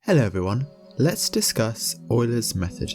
Hello everyone, let's discuss Euler's method.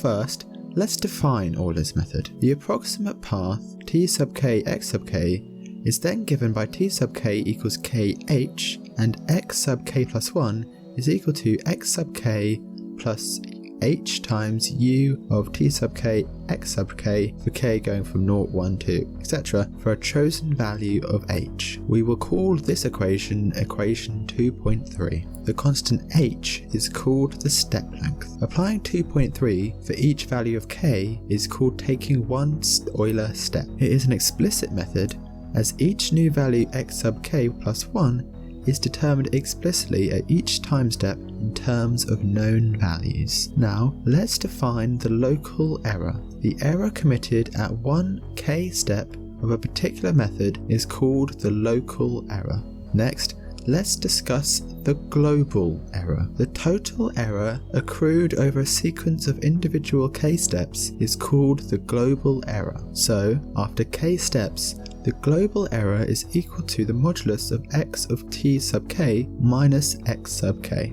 First, let's define Euler's method. The approximate path t sub k x sub k is then given by t sub k equals kh and x sub k plus 1 is equal to x sub k plus h times u of t sub k x sub k for k going from 0, 1, 2, etc. for a chosen value of h. We will call this equation 2.3. The constant h is called the step length. Applying 2.3 for each value of k is called taking one Euler step. It is an explicit method as each new value x sub k plus 1 is determined explicitly at each time step in terms of known values. Now, let's define the local error. The error committed at one k step of a particular method is called the local error. Next, let's discuss the global error. The total error accrued over a sequence of individual k steps is called the global error. So, after k steps, the global error is equal to the modulus of x of t sub k minus x sub k.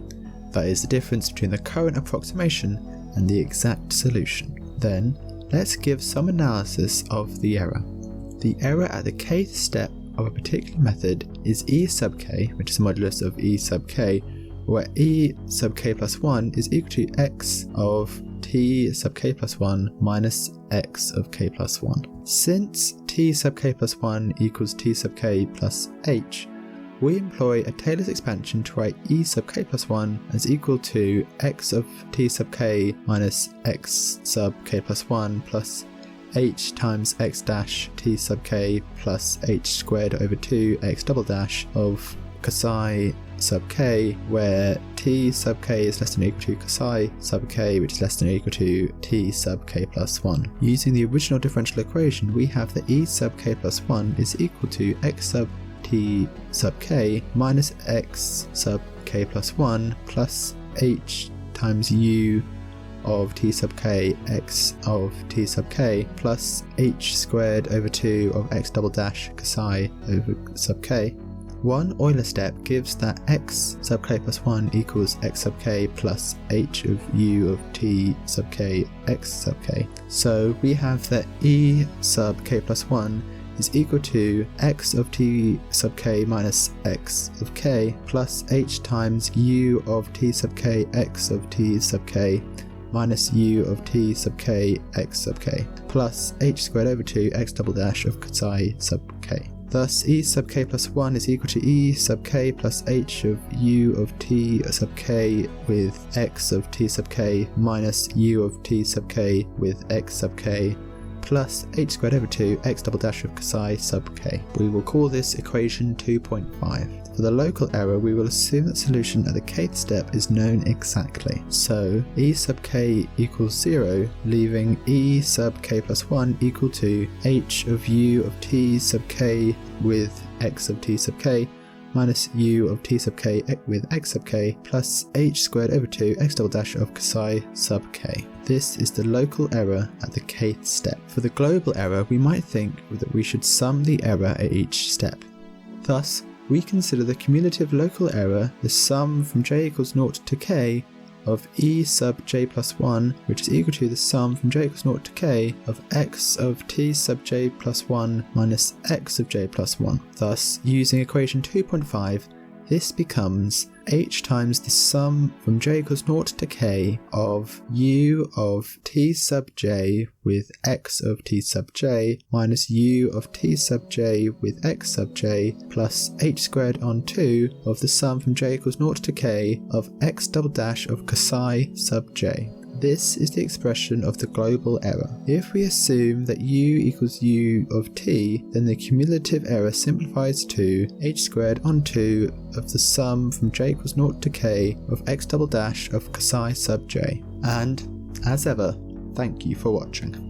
That is the difference between the current approximation and the exact solution. Then, let's give some analysis of the error. The error at the kth step of a particular method is e sub k, which is the modulus of e sub k, where e sub k plus 1 is equal to x of t sub k plus 1 minus x of k plus 1. Since t sub k plus 1 equals t sub k plus h, we employ a Taylor's expansion to write e sub k plus 1 as equal to x of t sub k minus x sub k plus 1 plus h times x dash t sub k plus h squared over 2 x double dash of psi sub k, where t sub k is less than or equal to psi sub k, which is less than or equal to t sub k plus 1. Using the original differential equation, we have that e sub k plus 1 is equal to x sub t sub k minus x sub k plus 1 plus h times u of t sub k x of t sub k plus h squared over 2 of x double dash psi over sub k. One Euler step gives that x sub k plus 1 equals x sub k plus h of u of t sub k x sub k. So we have that e sub k plus 1 is equal to x of t sub k minus x of k plus h times u of t sub k x of t sub k minus u of t sub k x sub k plus h squared over 2 x double dash of psi sub k. Thus, e sub k plus 1 is equal to e sub k plus h of u of t sub k with x of t sub k minus u of t sub k with x sub k plus h squared over 2 x double dash of psi sub k. We will call this equation 2.5. For the local error, we will assume that solution at the kth step is known exactly. So, e sub k equals 0, leaving e sub k plus 1 equal to h of u of t sub k with x of t sub k minus u of t sub k with x sub k plus h squared over 2 x double dash of psi sub k. This is the local error at the kth step. For the global error, we might think that we should sum the error at each step. Thus, we consider the cumulative local error the sum from j equals 0 to k of e sub j plus 1, which is equal to the sum from j equals 0 to k of x of t sub j plus 1 minus x of j plus 1. Thus, using equation 2.5, this becomes h times the sum from j equals 0 to k of u of t sub j with x of t sub j minus u of t sub j with x sub j plus h squared on 2 of the sum from j equals 0 to k of x double dash of psi sub j. This is the expression of the global error. If we assume that u equals u of t, then the cumulative error simplifies to h squared on 2 of the sum from j equals 0 to k of x double dash of psi sub j. And, as ever, thank you for watching.